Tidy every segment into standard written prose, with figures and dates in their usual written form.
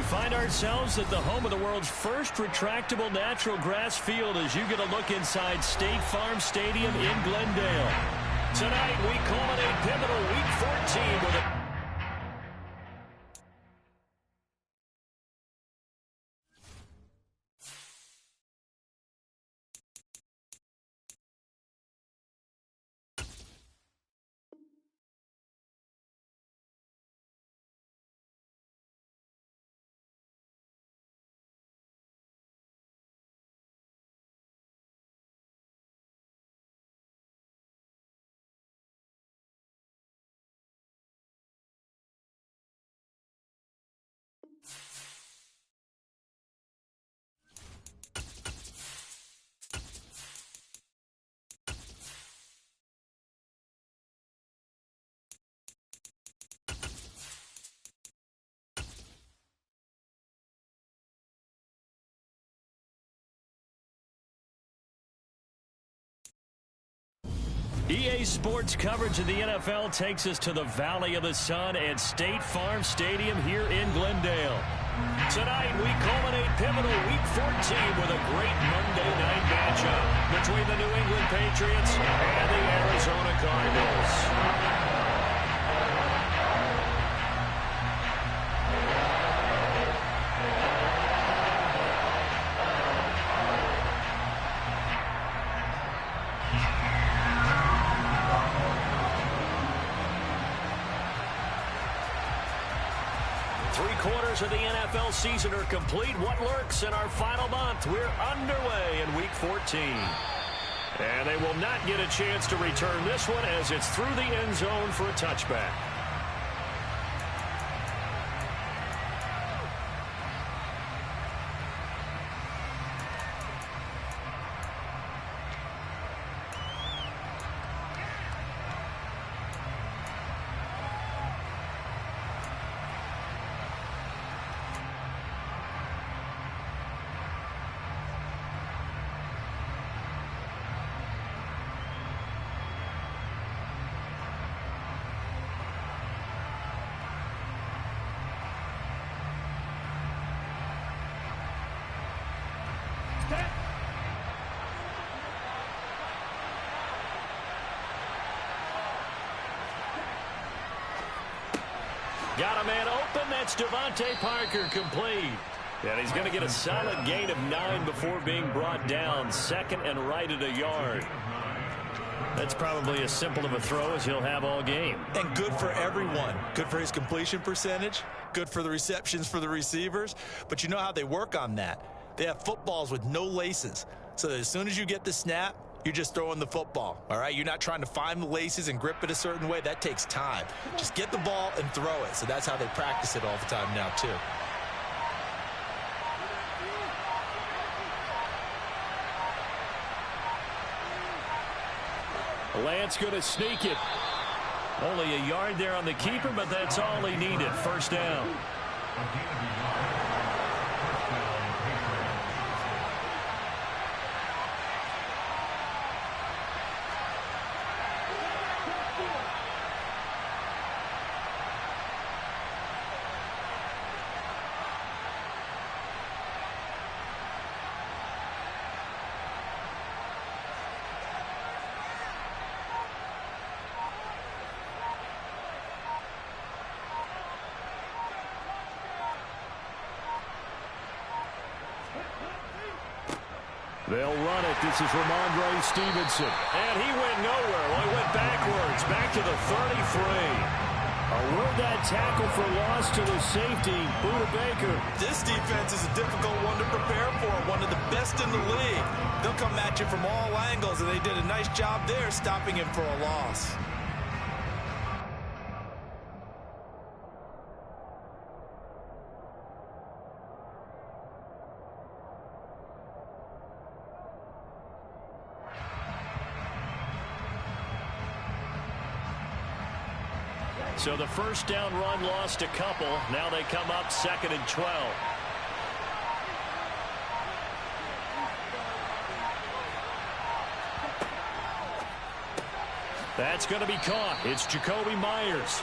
find ourselves at the home of the world's first retractable natural grass field as you get a look inside State Farm Stadium in Glendale. Tonight, we culminate pivotal Week 14 with a EA Sports coverage of the NFL takes us to the Valley of the Sun at State Farm Stadium here in Glendale. Tonight, we culminate pivotal Week 14 with a great Monday night matchup between the New England Patriots and the Arizona Cardinals. 3/4 of the NFL season are complete. What lurks in our final month? We're underway in Week 14. And they will not get a chance to return this one as it's through the end zone for a touchback. Got a man open. That's Devontae Parker complete. And he's going to get a solid gain of 9 before being brought down. Second and right at a yard. That's probably as simple of a throw as he'll have all game. And good for everyone. Good for his completion percentage. Good for the receptions for the receivers. But you know how they work on that. They have footballs with no laces. So that as soon as you get the snap, you're just throwing the football, all right? You're not trying to find the laces and grip it a certain way. That takes time. Just get the ball and throw it. So that's how they practice it all the time now, too. Lance going to sneak it. Only a yard there on the keeper, but that's all he needed. First down. They'll run it. This is Ramondre Stevenson. And he went nowhere. Well, he went backwards, back to the 33. Award that tackle for loss to the safety, Budda Baker. This defense is a difficult one to prepare for, one of the best in the league. They'll come at you from all angles, and they did a nice job there stopping him for a loss. So the first down run lost a couple. Now they come up 2nd and 12. That's going to be caught. It's Jakobi Meyers.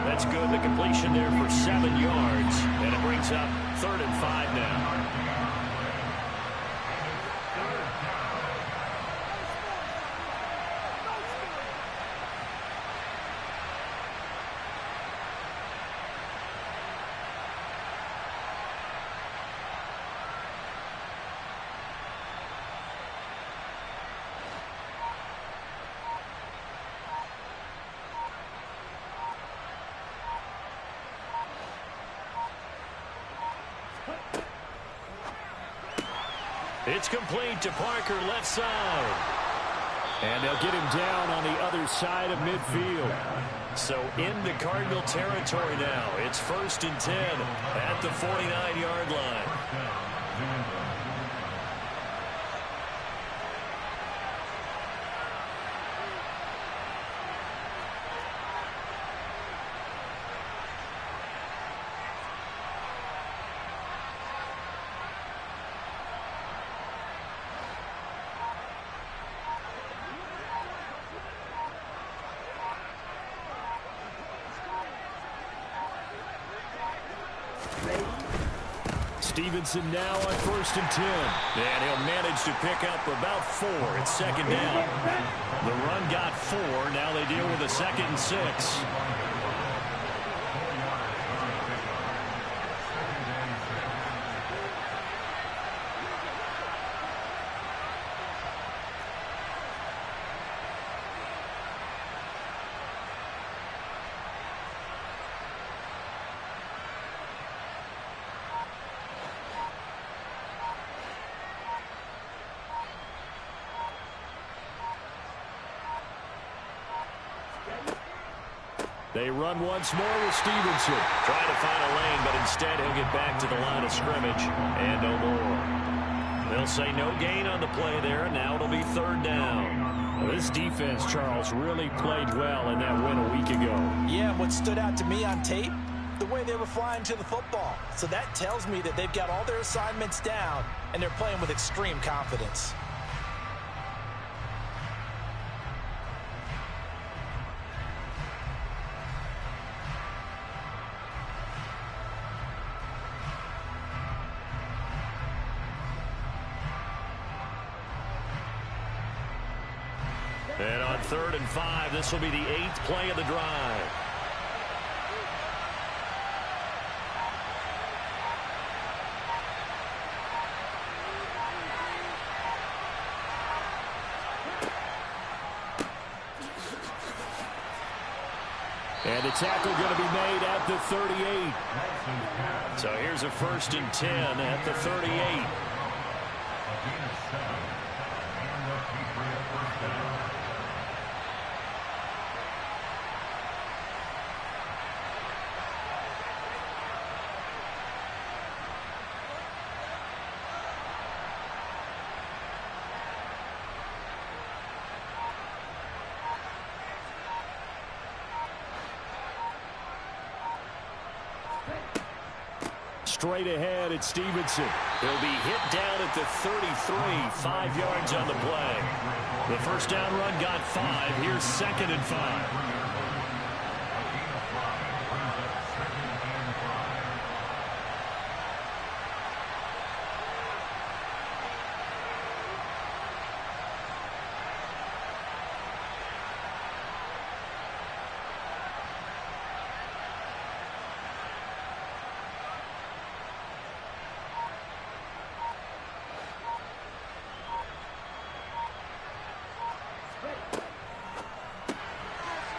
That's good. The completion there for 7 yards. And it brings up 3rd and 5 now. It's complete to Parker, left side. And they'll get him down on the other side of midfield. So into Cardinal territory now. It's 1st and 10 at the 49-yard line. Stevenson now on 1st and 10. And he'll manage to pick up about 4. It's 2nd down. The run got 4. Now they deal with a 2nd and 6. They run once more with Stevenson. Trying to find a lane, but instead he'll get back to the line of scrimmage. And no more. They'll say no gain on the play there, and now it'll be 3rd down. Well, this defense, Charles, really played well in that win a week ago. Yeah, what stood out to me on tape, the way they were flying to the football. So that tells me that they've got all their assignments down, and they're playing with extreme confidence. And on 3rd and 5, this will be the 8th play of the drive. And the tackle going to be made at the 38. So here's a 1st and 10 at the 38. Straight ahead at Stevenson. He'll be hit down at the 33, 5 yards on the play. The first down run got 5. Here's 2nd and 5.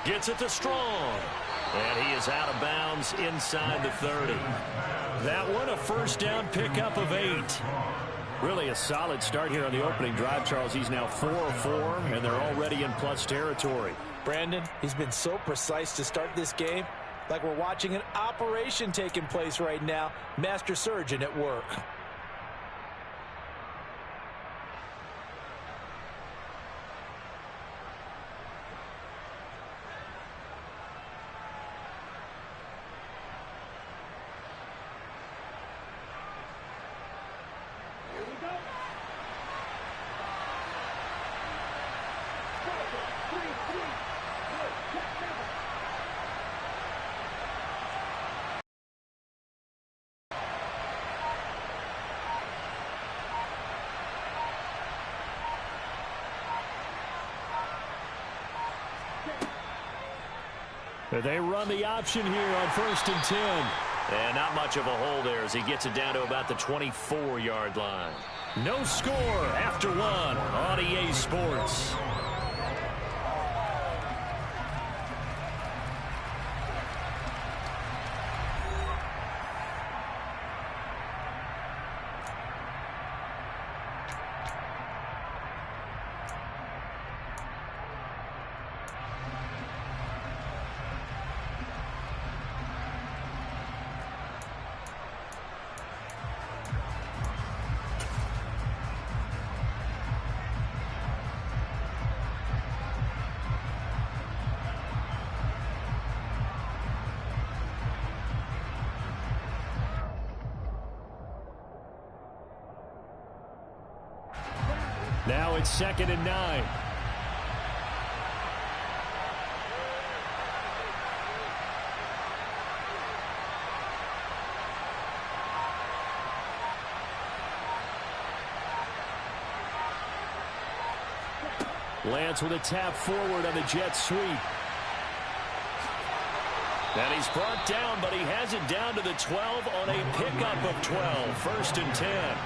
Gets it to Strong. And he is out of bounds inside the 30. That one a first down pickup of 8. Really a solid start here on the opening drive, Charles. He's now 4 of 4, and they're already in plus territory. Brandon, he's been so precise to start this game. Like we're watching an operation taking place right now. Master surgeon at work. They run the option here on 1st and 10. And not much of a hole there as he gets it down to about the 24-yard line. No score after 1 on EA Sports. Now it's 2nd and 9. Lance with a tap forward on the jet sweep. And he's brought down, but he has it down to the 12 on a pickup of 12. 1st and 10.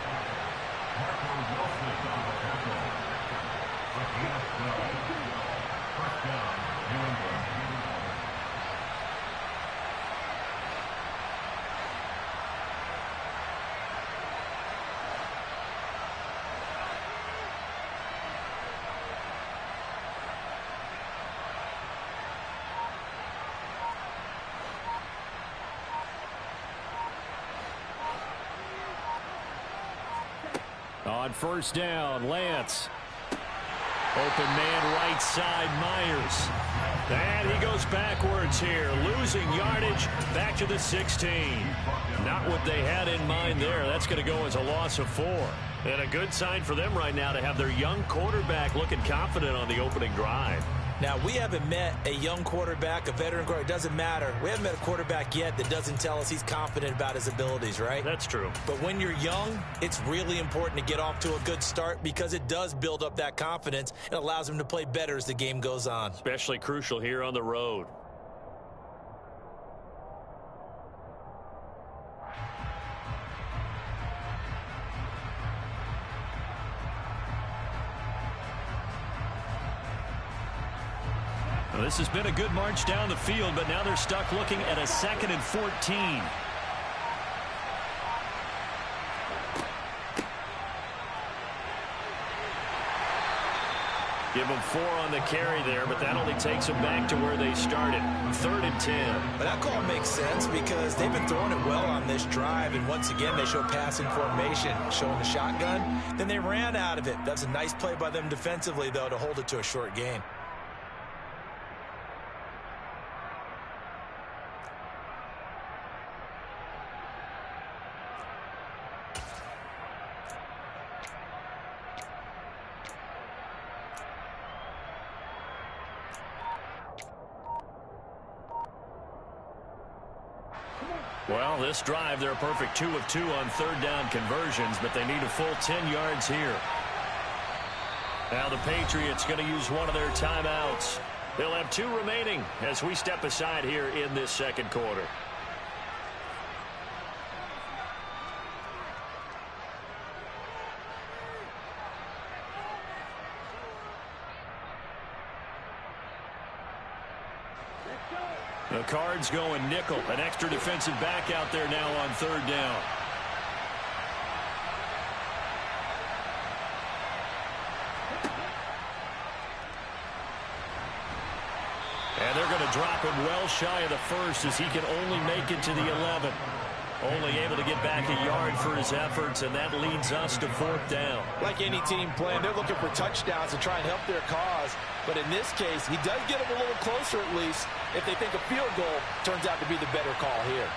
On 1st down, Lance. Open man right side, Myers. And he goes backwards here, losing yardage back to the 16. Not what they had in mind there. That's going to go as a loss of 4. And a good sign for them right now to have their young quarterback looking confident on the opening drive. Now, we haven't met a young quarterback, a veteran quarterback. It doesn't matter. We haven't met a quarterback yet that doesn't tell us he's confident about his abilities, right? That's true. But when you're young, it's really important to get off to a good start because it does build up that confidence. It allows him to play better as the game goes on. Especially crucial here on the road. Well, this has been a good march down the field, but now they're stuck looking at a 2nd and 14. Give them 4 on the carry there, but that only takes them back to where they started. 3rd and 10. But that call makes sense because they've been throwing it well on this drive, and once again they show passing formation, showing the shotgun. Then they ran out of it. That's a nice play by them defensively, though, to hold it to a short gain. Well, this drive, they're a perfect 2 of 2 on 3rd down conversions, but they need a full 10 yards here. Now the Patriots going to use one of their timeouts. They'll have 2 remaining as we step aside here in this 2nd quarter. The Cards going nickel. An extra defensive back out there now on 3rd down. And they're going to drop him well shy of the 1st as he can only make it to the 11. Only able to get back a yard for his efforts, and that leads us to 4th down. Like any team playing, they're looking for touchdowns to try and help their cause. But in this case, he does get them a little closer at least if they think a field goal turns out to be the better call here.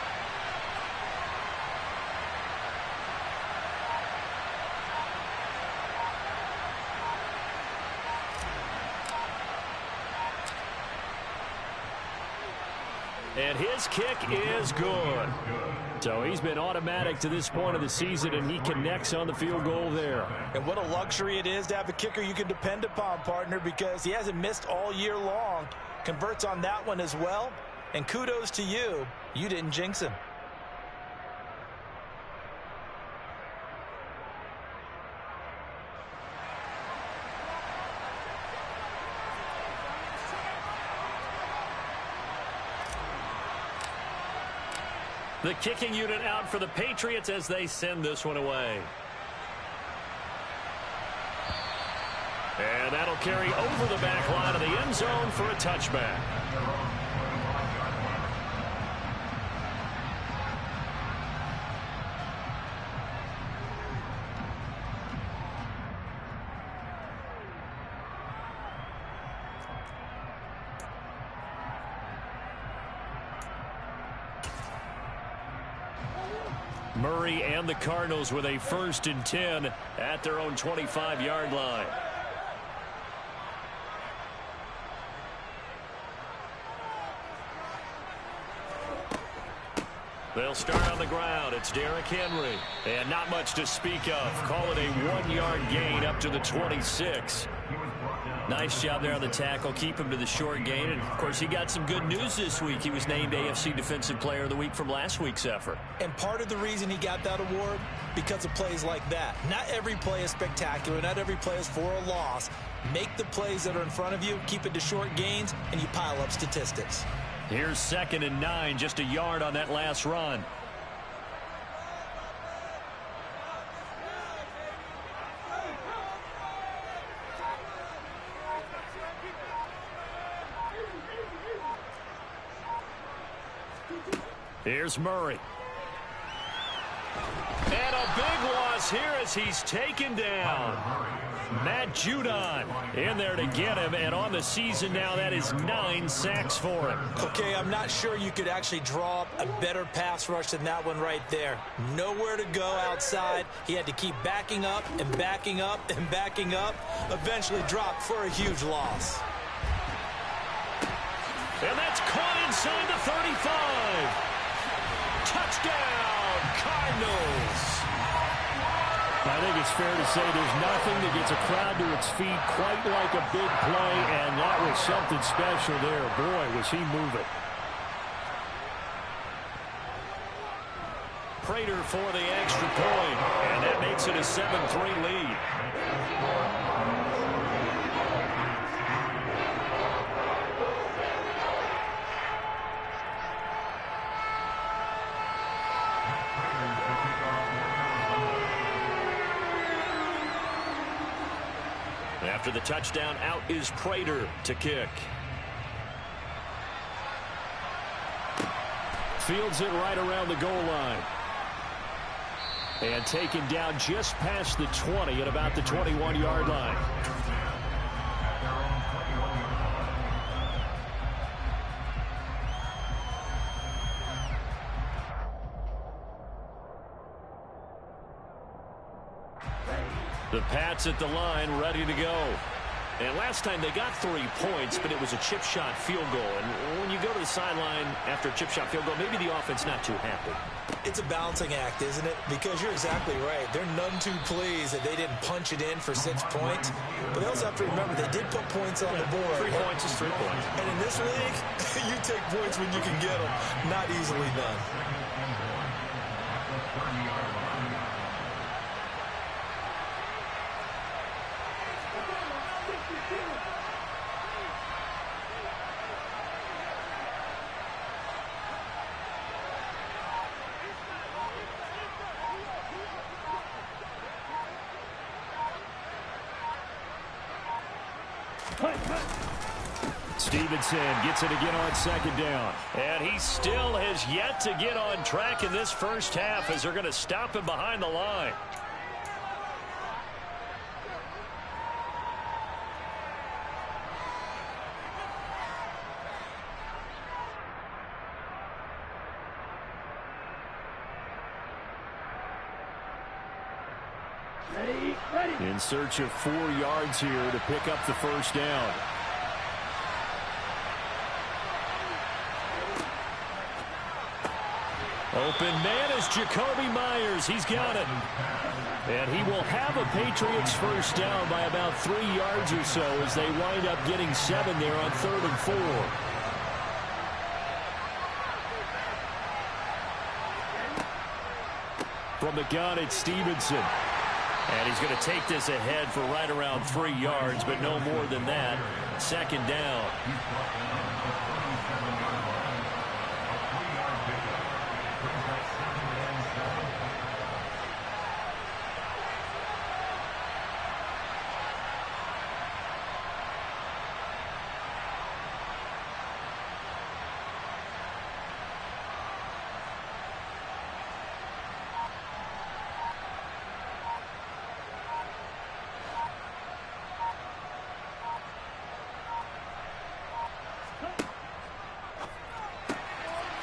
And his kick is good. So he's been automatic to this point of the season, and he connects on the field goal there. And what a luxury it is to have a kicker you can depend upon, partner, because he hasn't missed all year long. Converts on that one as well. And kudos to you. You didn't jinx him. The kicking unit out for the Patriots as they send this one away. And that'll carry over the back line of the end zone for a touchback. Murray and the Cardinals with a 1st and 10 at their own 25-yard line. They'll start on the ground. It's Derrick Henry. And not much to speak of. Call it a 1-yard gain up to the 26. Nice job there on the tackle. Keep him to the short gain. And, of course, he got some good news this week. He was named AFC Defensive Player of the Week from last week's effort. And part of the reason he got that award, because of plays like that. Not every play is spectacular. Not every play is for a loss. Make the plays that are in front of you, keep it to short gains, and you pile up statistics. Here's 2nd and 9, just a yard on that last run. Here's Murray. And a big loss here as he's taken down. Matt Judon in there to get him, and on the season now, that is 9 sacks for him. Okay, I'm not sure you could actually draw up a better pass rush than that one right there. Nowhere to go outside. He had to keep backing up and backing up and backing up. Eventually dropped for a huge loss. And that's caught inside the 35. Touchdown, Cardinals. I think it's fair to say there's nothing that gets a crowd to its feet quite like a big play, and that was something special there. Boy, was he moving. Prater for the extra point, and that makes it a 7-3 lead. After the touchdown, out is Prater to kick. Fields it right around the goal line. And taken down just past the 20 at about the 21-yard line. The Pats at the line, ready to go. And last time they got 3 points, but it was a chip shot field goal. And when you go to the sideline after a chip shot field goal, maybe the offense not too happy. It's a balancing act, isn't it? Because you're exactly right. They're none too pleased that they didn't punch it in for 6 points. But they also have to remember they did put points on the board. 3 points is 3 points. And in this league, you take points when you can get them. Not easily done. Stevenson gets it again on 2nd down. And he still has yet to get on track in this first half as they're going to stop him behind the line. In search of 4 yards here to pick up the first down. Open man is Jacoby Myers. He's got it. And he will have a Patriots first down by about 3 yards or so as they wind up getting 7 there on 3rd and 4. From the gun, it's Stevenson. And he's going to take this ahead for right around 3 yards, but no more than that. Second down.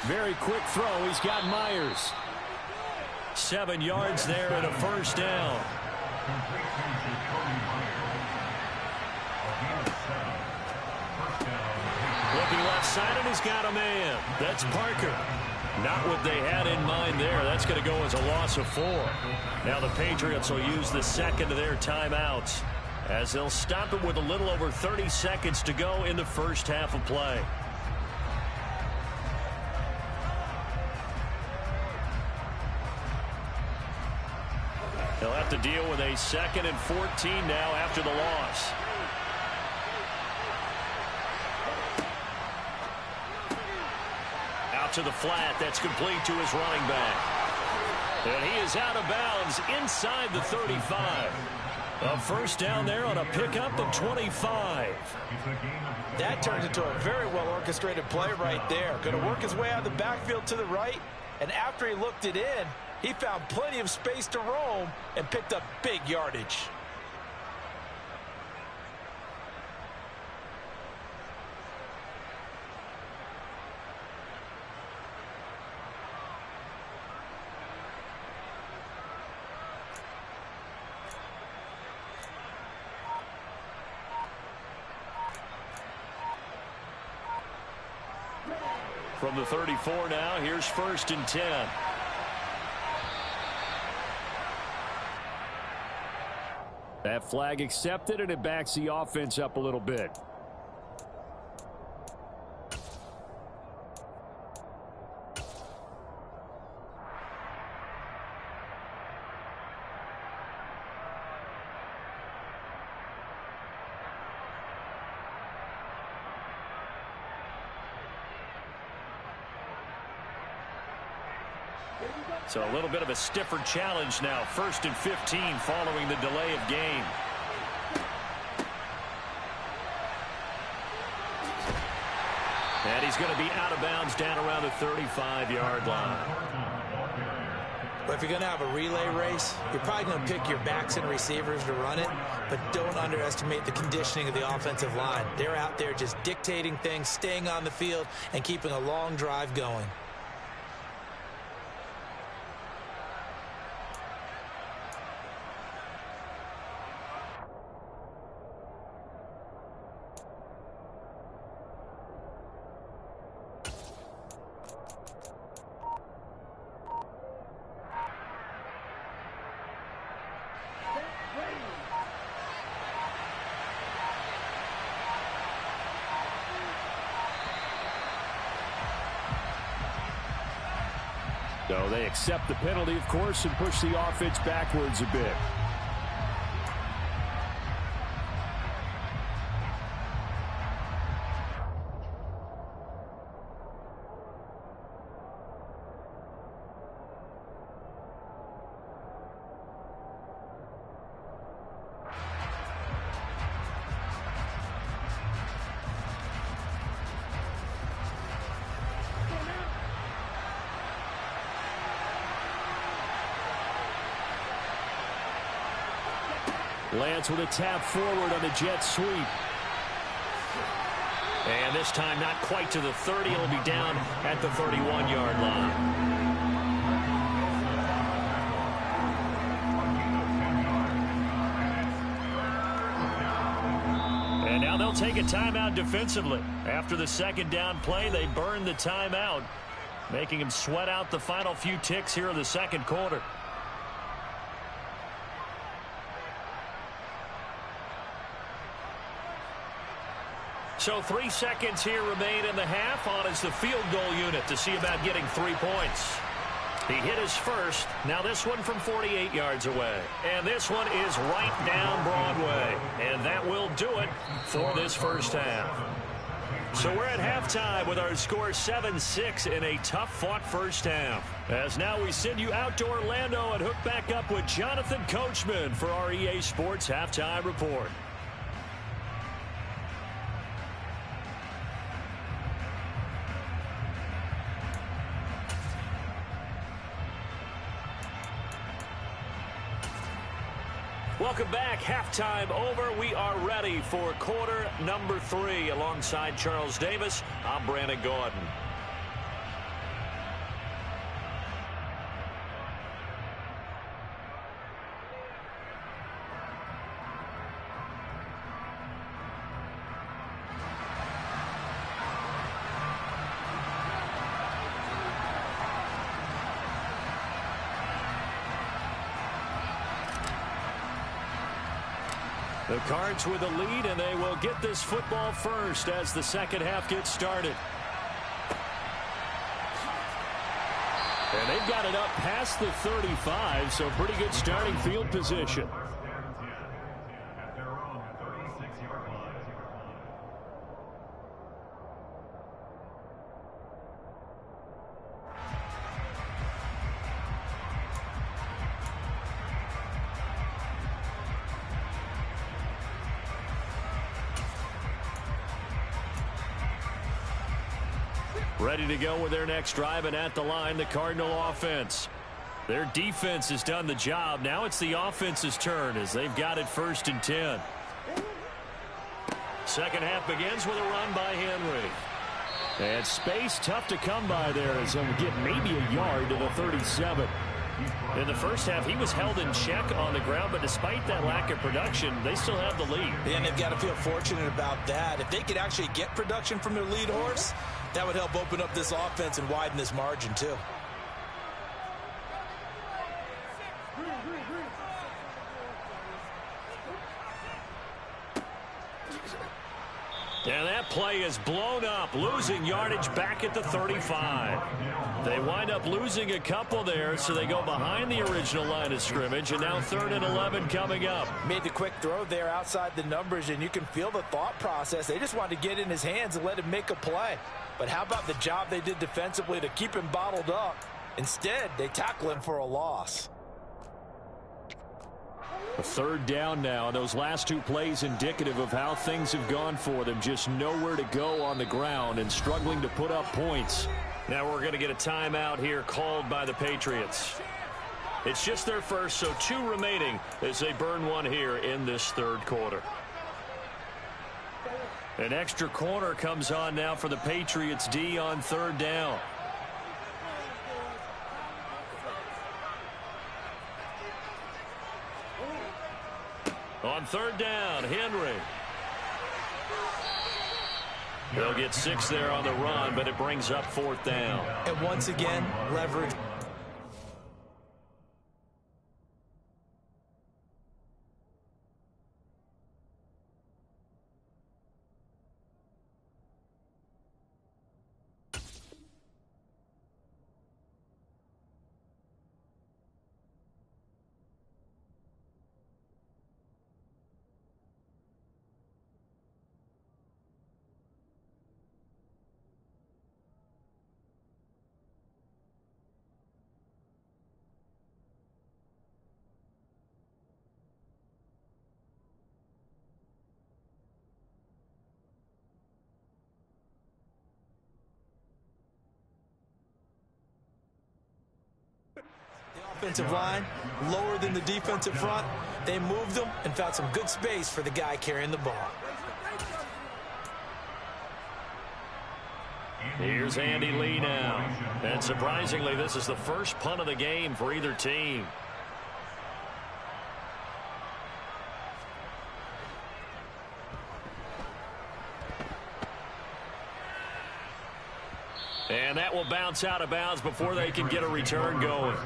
Very quick throw. He's got Myers. 7 yards there and a first down. Looking left side, and he's got a man. That's Parker. Not what they had in mind there. That's going to go as a loss of 4. Now the Patriots will use the second of their timeouts as they'll stop it with a little over 30 seconds to go in the first half of play. They'll have to deal with a 2nd and 14 now after the loss. Out to the flat. That's complete to his running back. And he is out of bounds inside the 35. A first down there on a pickup of 25. That turns into a very well-orchestrated play right there. Going to work his way out of the backfield to the right, and after he looked it in, he found plenty of space to roam and picked up big yardage. From the 34 now, here's 1st and 10. That flag accepted, and it backs the offense up a little bit. So a little bit of a stiffer challenge now. 1st and 15 following the delay of game. And he's going to be out of bounds down around the 35-yard line. But if you're going to have a relay race, you're probably going to pick your backs and receivers to run it, but don't underestimate the conditioning of the offensive line. They're out there just dictating things, staying on the field, and keeping a long drive going. So they accept the penalty, of course, and push the offense backwards a bit. Lance with a tap forward on the jet sweep. And this time not quite to the 30. It'll be down at the 31-yard line. And now they'll take a timeout defensively. After the second down play, they burn the timeout, making him sweat out the final few ticks here in the second quarter. So 3 seconds here remain in the half. On is the field goal unit to see about getting 3 points. He hit his first. Now this one from 48 yards away. And this one is right down Broadway. And that will do it for this first half. So we're at halftime with our score 7-6 in a tough-fought first half. As now we send you out to Orlando and hook back up with Jonathan Coachman for our EA Sports Halftime Report. Welcome back. Halftime over. We are ready for quarter number 3. Alongside Charles Davis, I'm Brandon Gaudin. The Cards with a lead, and they will get this football first as the second half gets started. And they've got it up past the 35, so pretty good starting field position. Ready to go with their next drive, and at the line, the Cardinal offense. Their defense has done the job. Now it's the offense's turn as they've got it 1st and 10. Second half begins with a run by Henry. And space tough to come by there as he'll get maybe a yard to the 37. In the first half, he was held in check on the ground, but despite that lack of production, they still have the lead. And they've got to feel fortunate about that. If they could actually get production from their lead horse, that would help open up this offense and widen this margin, too. And that play is blown up, losing yardage back at the 35. They wind up losing a couple there, so they go behind the original line of scrimmage, and now 3rd and 11 coming up. Made the quick throw there outside the numbers, and you can feel the thought process. They just wanted to get in his hands and let him make a play. But how about the job they did defensively to keep him bottled up? Instead, they tackle him for a loss. A 3rd down now. Those last 2 plays indicative of how things have gone for them. Just nowhere to go on the ground and struggling to put up points. Now we're going to get a timeout here called by the Patriots. It's just their first, so 2 remaining as they burn one here in this 3rd quarter. An extra corner comes on now for the Patriots D on 3rd down. On 3rd down, Henry. They'll get 6 there on the run, but it brings up 4th down. And once again, leverage. Offensive line lower than the defensive front. They moved them and found some good space for the guy carrying the ball. Here's Andy Lee now. And surprisingly, this is the first punt of the game for either team. And that will bounce out of bounds before they can get a return going.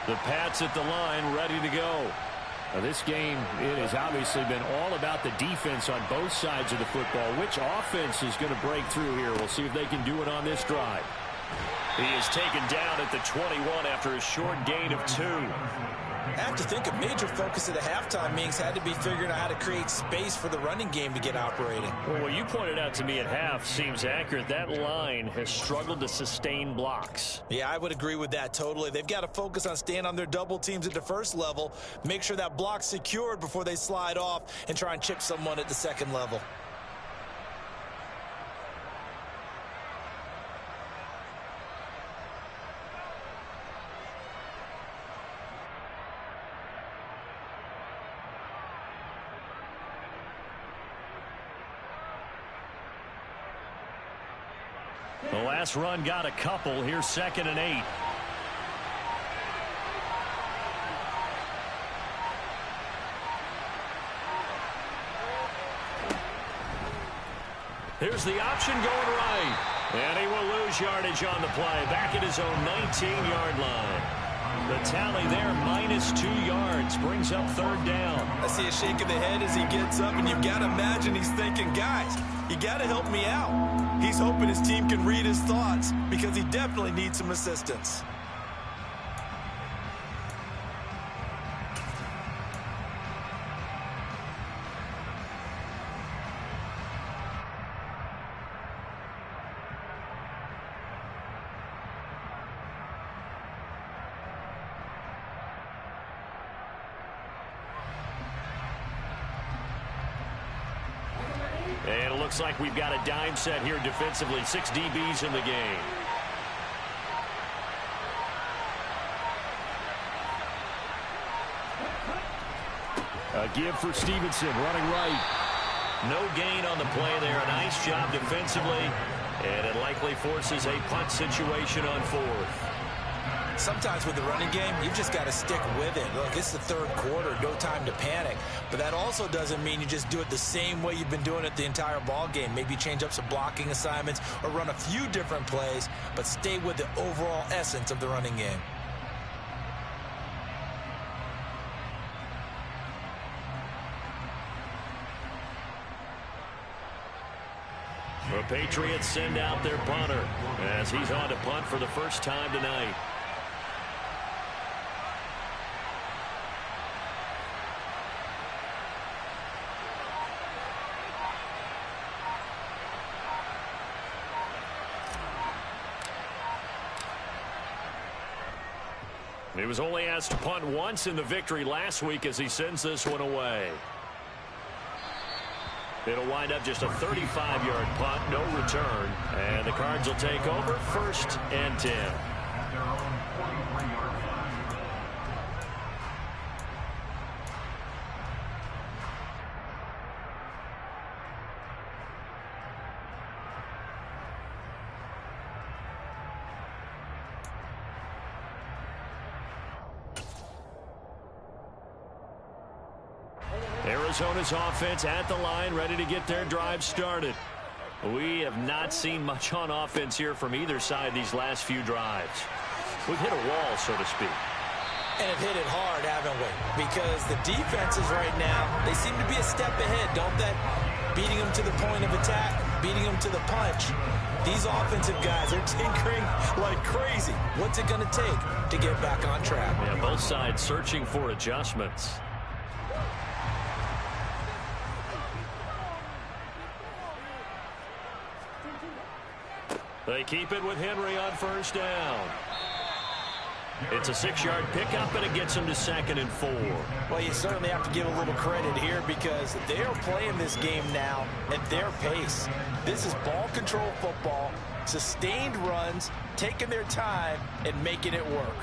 The Pats at the line, ready to go. Now this game, it has obviously been all about the defense on both sides of the football. Which offense is going to break through here? We'll see if they can do it on this drive. He is taken down at the 21 after a short gain of 2. I have to think a major focus of the halftime meetings had to be figuring out how to create space for the running game to get operating. Well, what you pointed out to me at half seems accurate. That line has struggled to sustain blocks. Yeah, I would agree with that totally. They've got to focus on staying on their double teams at the first level, make sure that block's secured before they slide off and try and chip someone at the second level. The last run got a couple. Here's 2nd and 8. Here's the option going right. And he will lose yardage on the play. Back at his own 19-yard line. The tally there, -2 yards. Brings up 3rd down. I see a shake of the head as he gets up, and you've got to imagine he's thinking, guys, you got to help me out. He's hoping his team can read his thoughts because he definitely needs some assistance. And it looks like we've got a dime set here defensively. 6 DBs in the game. A give for Stevenson, running right. No gain on the play there. A nice job defensively. And it likely forces a punt situation on 4th. Sometimes with the running game, you've just got to stick with it. Look, it's the 3rd quarter, no time to panic. But that also doesn't mean you just do it the same way you've been doing it the entire ball game. Maybe change up some blocking assignments or run a few different plays, but stay with the overall essence of the running game. The Patriots send out their punter as he's on to punt for the first time tonight. He was only asked to punt once in the victory last week as he sends this one away. It'll wind up just a 35-yard punt, no return. And the Cards will take over 1st and 10. Arizona's offense at the line, ready to get their drive started. We have not seen much on offense here from either side these last few drives. We've hit a wall, so to speak. And have hit it hard, haven't we? Because the defenses right now, they seem to be a step ahead, don't they? Beating them to the point of attack, beating them to the punch. These offensive guys are tinkering like crazy. What's it going to take to get back on track? Yeah, both sides searching for adjustments. They keep it with Henry on 1st down. It's a 6-yard pickup, and it gets them to 2nd and 4. Well, you certainly have to give a little credit here because they are playing this game now at their pace. This is ball control football, sustained runs, taking their time, and making it work.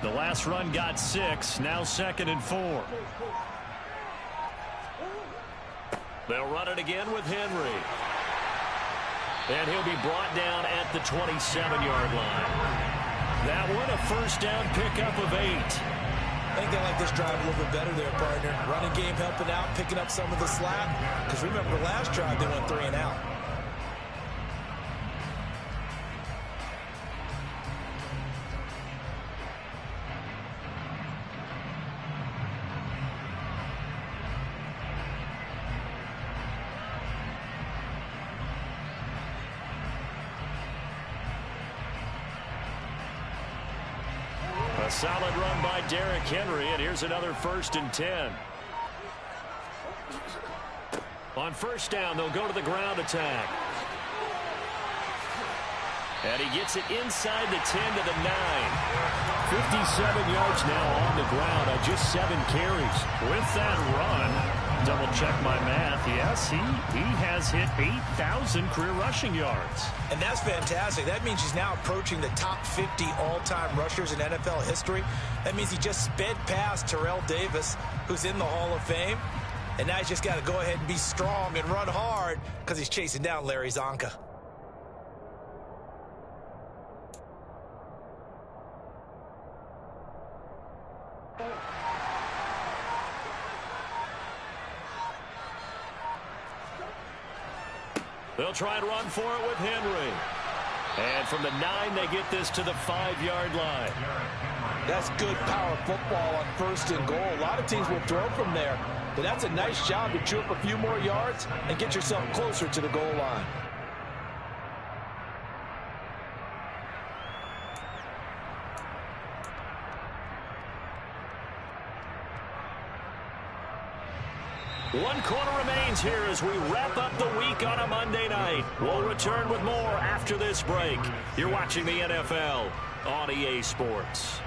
The last run got 6, now 2nd and 4. They'll run it again with Henry. And he'll be brought down at the 27-yard line. That one, a first down pickup of 8. I think they like this drive a little bit better there, partner. Running game helping out, picking up some of the slack. Because remember, the last drive, they went 3 and out. A solid run by Derrick Henry, and here's another 1st and 10. On first down, they'll go to the ground attack. And he gets it inside the 10 to the 9. 57 yards now on the ground on just 7 carries. With that run, double check my math. Yes, he has hit 8,000 career rushing yards. And that's fantastic. That means he's now approaching the top 50 all-time rushers in NFL history. That means he just sped past Terrell Davis, who's in the Hall of Fame. And now he's just got to go ahead and be strong and run hard because he's chasing down Larry Zonka. They'll try and run for it with Henry. And from the 9, they get this to the 5-yard line. That's good power football on 1st and goal. A lot of teams will throw from there, but that's a nice job to chew up a few more yards and get yourself closer to the goal line. One quarter remains here as we wrap up the week on a Monday night. We'll return with more after this break. You're watching the NFL on EA Sports.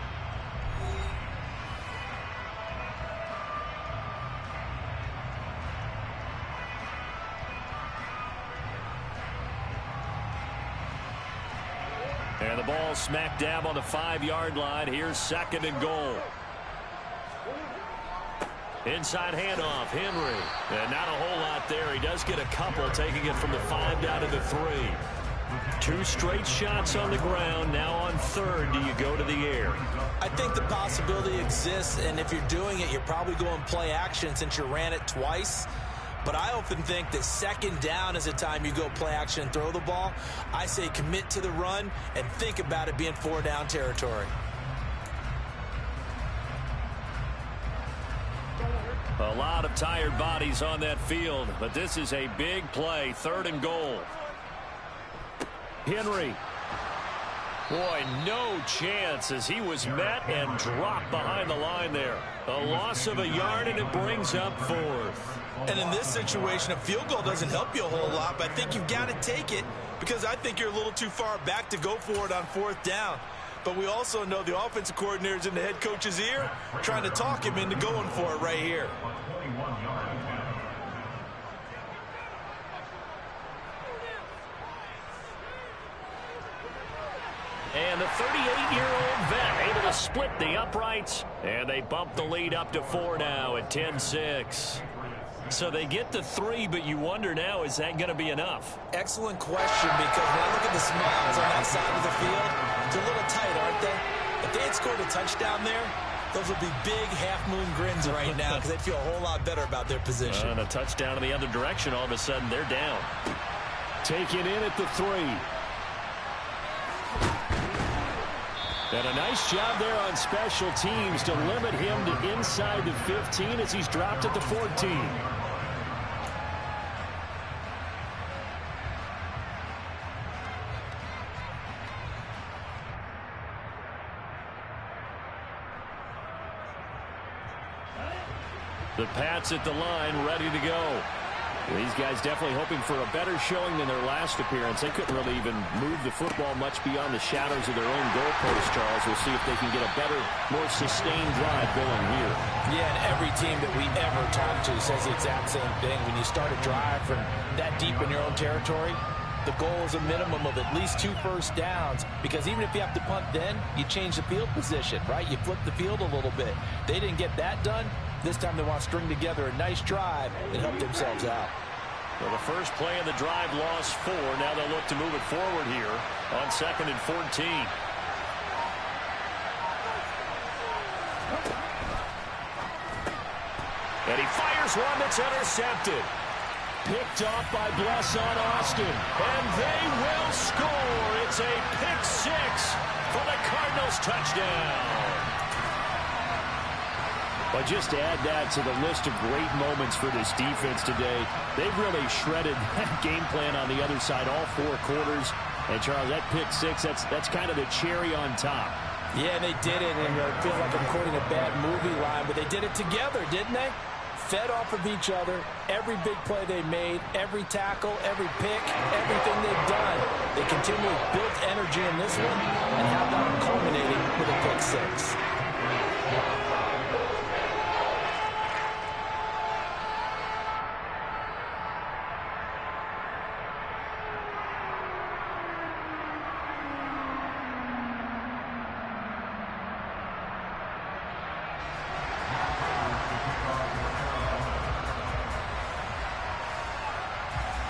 And the ball smack dab on the 5-yard line. Here's 2nd and goal. Inside handoff, Henry. And not a whole lot there. He does get a couple, taking it from the 5 down to the 3. 2 straight shots on the ground. Now on 3rd, do you go to the air? I think the possibility exists, and if you're doing it, you're probably going play action since you ran it twice. But I often think that 2nd down is a time you go play action and throw the ball. I say commit to the run and think about it being 4-down territory. A lot of tired bodies on that field, but this is a big play. 3rd and goal. Henry. Boy, no chance as he was met and dropped behind the line there. A loss of a yard, and it brings up 4th. And in this situation, a field goal doesn't help you a whole lot, but I think you've got to take it because I think you're a little too far back to go for it on 4th down. But we also know the offensive coordinator's in the head coach's ear, trying to talk him into going for it right here. And the 38-year-old vet able to split the uprights, and they bump the lead up to 4 now at 10-6. So they get the 3, but you wonder now, is that going to be enough? Excellent question, because when I look at the smiles on that side of the field, they're a little tight, aren't they? If they had scored a touchdown there, those would be big half-moon grins right now because they'd feel a whole lot better about their position. And a touchdown in the other direction, all of a sudden they're down. Taken in at the 3. And a nice job there on special teams to limit him to inside the 15 as he's dropped at the 14. The Pats at the line, ready to go. These guys definitely hoping for a better showing than their last appearance. They couldn't really even move the football much beyond the shadows of their own goalpost, Charles. We'll see if they can get a better, more sustained drive going here. Yeah, and every team that we ever talk to says the exact same thing. When you start a drive from that deep in your own territory, the goal is a minimum of at least 2 first downs, because even if you have to punt then, you change the field position, right? You flip the field a little bit. They didn't get that done. This time they want to string together a nice drive and help themselves out. Well, the first play of the drive lost 4. Now they'll look to move it forward here on 2nd and 14. And he fires one that's intercepted. Picked off by Blessuan Austin. And they will score. It's a pick 6 for the Cardinals touchdown. But just to add that to the list of great moments for this defense today, they've really shredded that game plan on the other side all 4 quarters. And, Charles, that pick 6, that's kind of the cherry on top. Yeah, they did it, and I feel like I'm quoting a bad movie line, but they did it together, didn't they? Fed off of each other, every big play they made, every tackle, every pick, everything they've done. They continually built energy in this one, and how about culminating with a pick 6.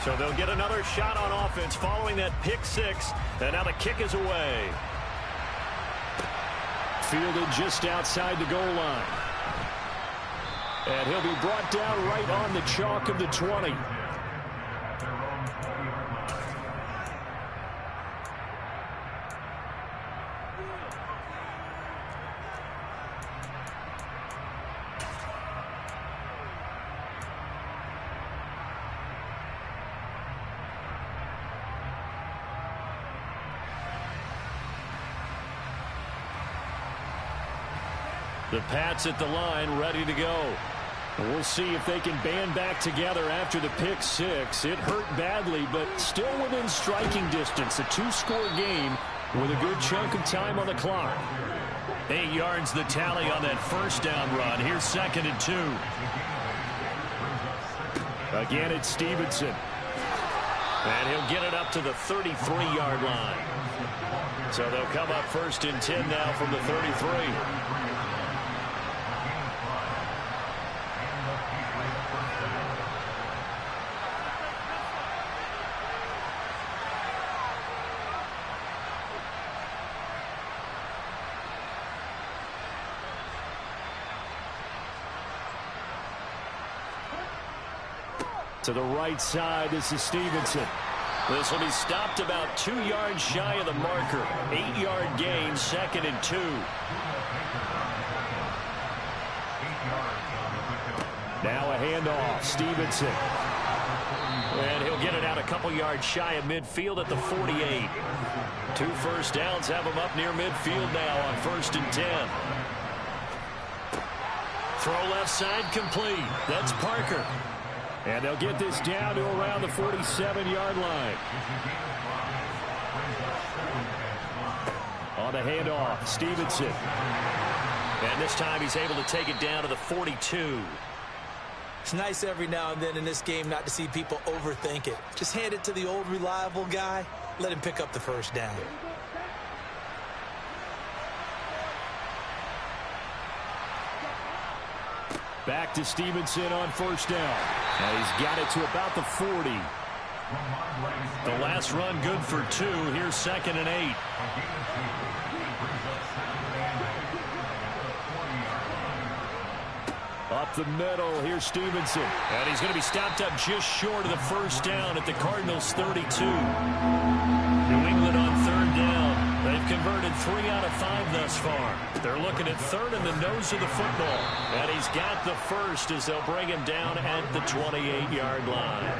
So they'll get another shot on offense following that pick 6. And now the kick is away. Fielded just outside the goal line. And he'll be brought down right on the chalk of the 20. The Pats at the line, ready to go. We'll see if they can band back together after the pick 6. It hurt badly, but still within striking distance. A 2-score game with a good chunk of time on the clock. 8 yards the tally on that first down run. Here's 2nd and 2. Again, it's Stevenson. And he'll get it up to the 33-yard line. So they'll come up 1st and 10 now from the 33. To the right side, this is Stevenson. This will be stopped about 2 yards shy of the marker. 8-yard gain, 2nd and 2. Now a handoff, Stevenson. And he'll get it out a couple yards shy of midfield at the 48. 2 first downs have him up near midfield now on 1st and 10. Throw left side complete. That's Parker. And they'll get this down to around the 47-yard line. On the handoff, Stevenson. And this time he's able to take it down to the 42. It's nice every now and then in this game not to see people overthink it. Just hand it to the old reliable guy. Let him pick up the first down. Back to Stevenson on 1st down. And he's got it to about the 40. The last run good for 2. Here's 2nd and 8. Up the middle, here's Stevenson. And he's going to be stopped up just short of the first down at the Cardinals' 32. New England on 3rd down. They've converted 3 out of 5 thus far. They're looking at 3rd in the nose of the football. And he's got the first as they'll bring him down at the 28-yard line.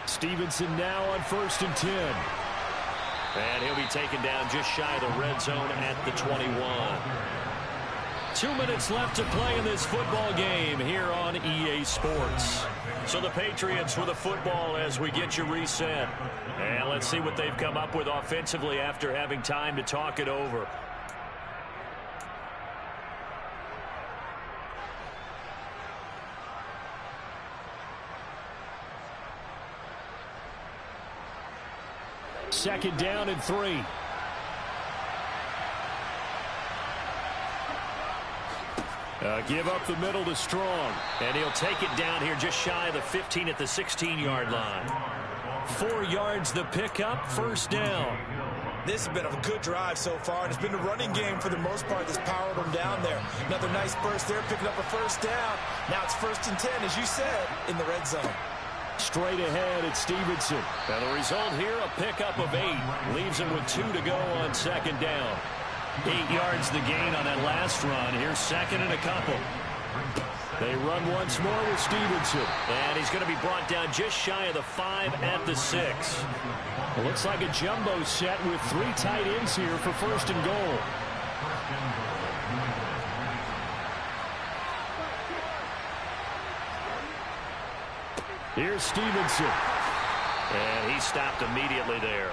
Stevenson now on 1st and 10. And he'll be taken down just shy of the red zone at the 21. 2 minutes left to play in this football game here on EA Sports. So the Patriots with the football as we get you reset. And let's see what they've come up with offensively after having time to talk it over. Second down and 3. Give up the middle to Strong. And he'll take it down here just shy of the 15 at the 16-yard line. 4 yards the pickup, first down. This has been a good drive so far, and it's been a running game for the most part that's powered them down there. Another nice burst there, picking up a first down. Now it's 1st and 10, as you said, in the red zone. Straight ahead, it's Stevenson. And the result here, a pickup of 8. Leaves him with 2 to go on second down. 8 yards the gain on that last run. Here's second and a couple. They run once more with Stevenson. And he's going to be brought down just shy of the 5 at the 6. It looks like a jumbo set with 3 tight ends here for first and goal. Here's Stevenson. And he stopped immediately there.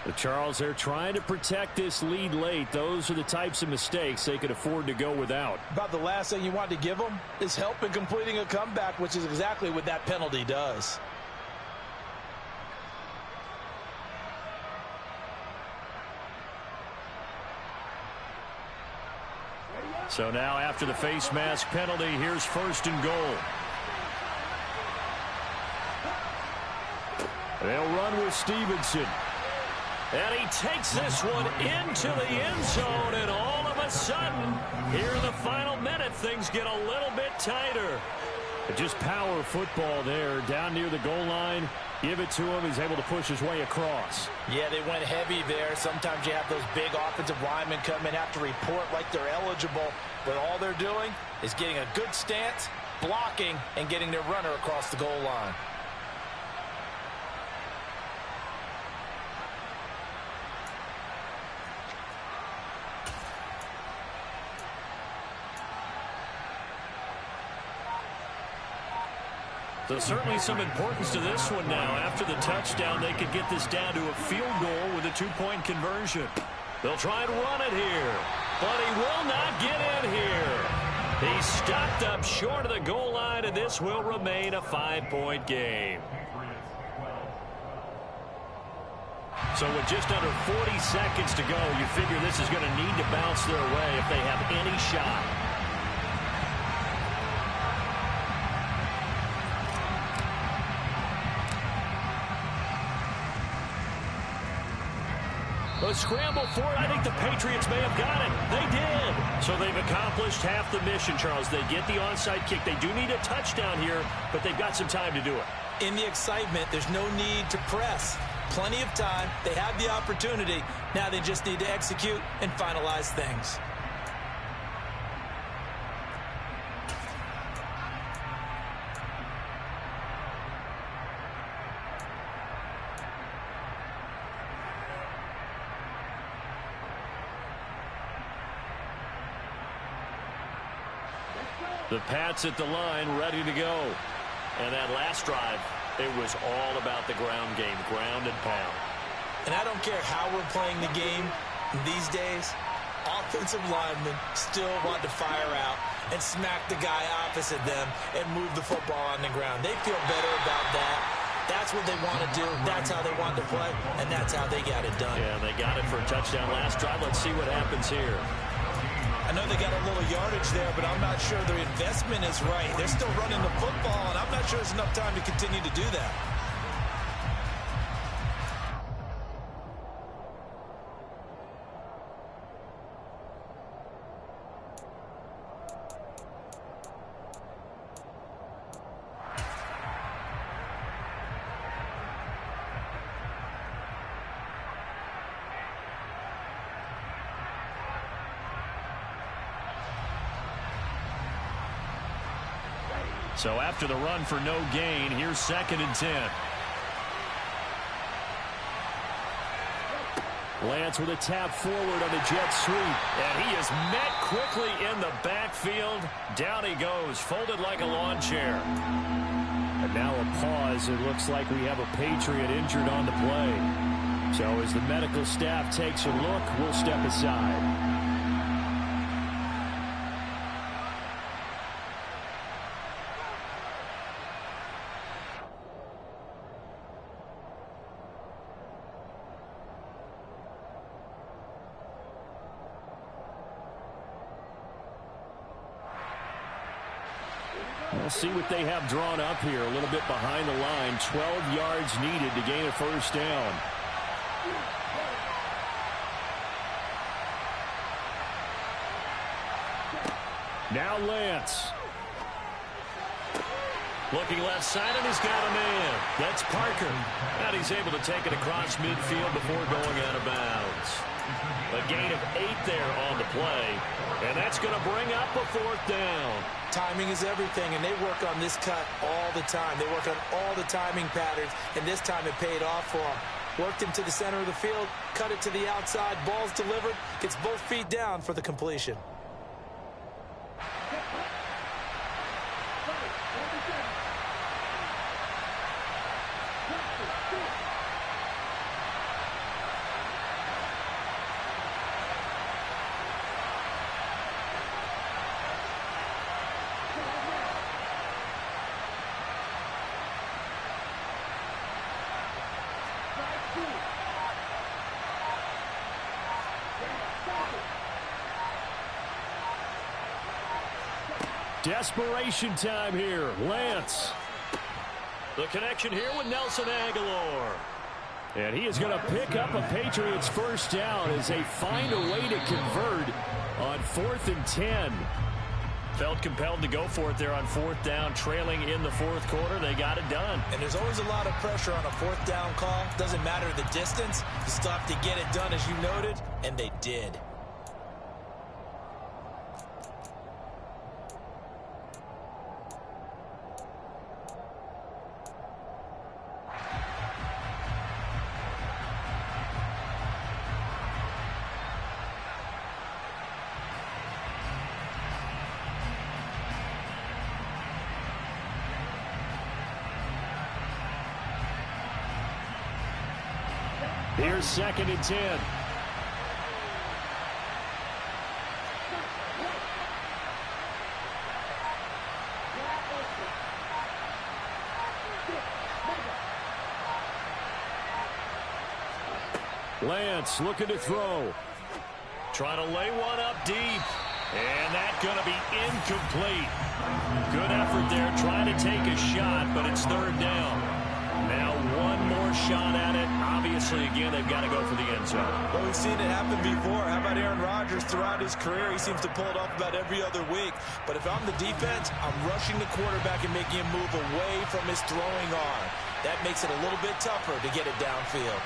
The Charles, they're trying to protect this lead late. Those are the types of mistakes they could afford to go without. About the last thing you want to give them is help in completing a comeback, which is exactly what that penalty does. So now after the face mask penalty, here's first and goal. They'll run with Stevenson. And he takes this one into the end zone, and all of a sudden, here in the final minute, things get a little bit tighter. Just power football there, down near the goal line. Give it to him. He's able to push his way across. Yeah, they went heavy there. Sometimes you have those big offensive linemen come in, have to report like they're eligible, but all they're doing is getting a good stance, blocking, and getting their runner across the goal line. So certainly some importance to this one now. After the touchdown, they could get this down to a field goal with a 2-point conversion. They'll try and run it here, but he will not get in here. He's stopped up short of the goal line, and this will remain a 5-point game. So with just under 40 seconds to go, you figure this is going to need to bounce their way if they have any shot. A scramble for it. I think the Patriots may have got it. They did. So they've accomplished half the mission, Charles. They get the onside kick. They do need a touchdown here, but they've got some time to do it. In the excitement, there's no need to press. Plenty of time. They have the opportunity. Now they just need to execute and finalize things. The Pats at the line, ready to go. And that last drive, it was all about the ground game, ground and pound. And I don't care how we're playing the game these days, offensive linemen still want to fire out and smack the guy opposite them and move the football on the ground. They feel better about that. That's what they want to do. That's how they want to play, and that's how they got it done. Yeah, they got it for a touchdown last drive. Let's see what happens here. I know they got a little yardage there, but I'm not sure their investment is right. They're still running the football, and I'm not sure there's enough time to continue to do that. So after the run for no gain, here's 2nd and 10. Lance with a tap forward on the jet sweep. And he is met quickly in the backfield. Down he goes, folded like a lawn chair. And now a pause. It looks like we have a Patriot injured on the play. So as the medical staff takes a look, we'll step aside. We'll see what they have drawn up here. A little bit behind the line. 12 yards needed to gain a first down. Now Lance. Looking left side, and he's got a man. That's Parker. And he's able to take it across midfield before going out of bounds. A gain of 8 there on the play. And that's going to bring up a fourth down. Timing is everything, and they work on this cut all the time. They work on all the timing patterns, and this time it paid off for them. Worked him to the center of the field, cut it to the outside, ball's delivered, gets both feet down for the completion. Desperation time here. Lance. The connection here with Nelson Aguilar. And he is going to pick up a Patriots first down as they find a way to convert on 4th and 10. Felt compelled to go for it there on 4th down, trailing in the 4th quarter. They got it done. And there's always a lot of pressure on a 4th down call. Doesn't matter the distance. You still have to get it done, as you noted, and they did. Here's 2nd and 10. Lance looking to throw. Trying to lay one up deep. And that's going to be incomplete. Good effort there, trying to take a shot, but it's 3rd down. Now one more shot at it. Obviously, again, they've got to go for the end zone. Well, we've seen it happen before. How about Aaron Rodgers throughout his career? He seems to pull it off about every other week. But if I'm the defense, I'm rushing the quarterback and making him move away from his throwing arm. That makes it a little bit tougher to get it downfield.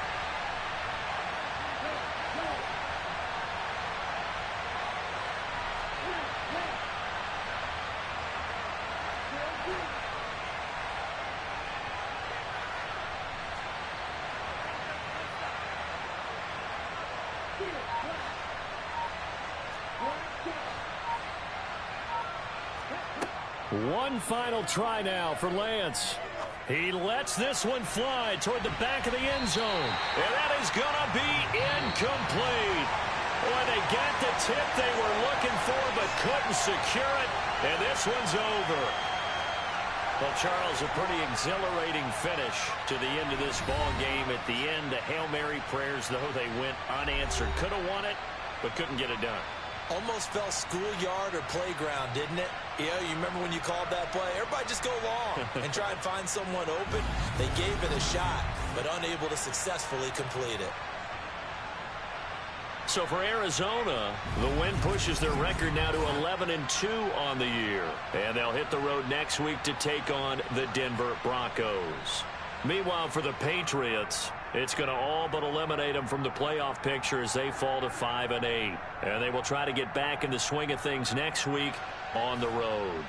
One final try now for Lance. He lets this one fly toward the back of the end zone. And that is going to be incomplete. Boy, they got the tip they were looking for but couldn't secure it. And this one's over. Well, Charles, a pretty exhilarating finish to the end of this ball game. At the end, the Hail Mary prayers, though, they went unanswered. Could have won it, but couldn't get it done. Almost felt schoolyard or playground, didn't it? Yeah, you remember when you called that play? Everybody just go long and try and find someone open. They gave it a shot, but unable to successfully complete it. So for Arizona, the win pushes their record now to 11-2 on the year. And they'll hit the road next week to take on the Denver Broncos. Meanwhile, for the Patriots, it's going to all but eliminate them from the playoff picture as they fall to 5-8. And they will try to get back in the swing of things next week on the road.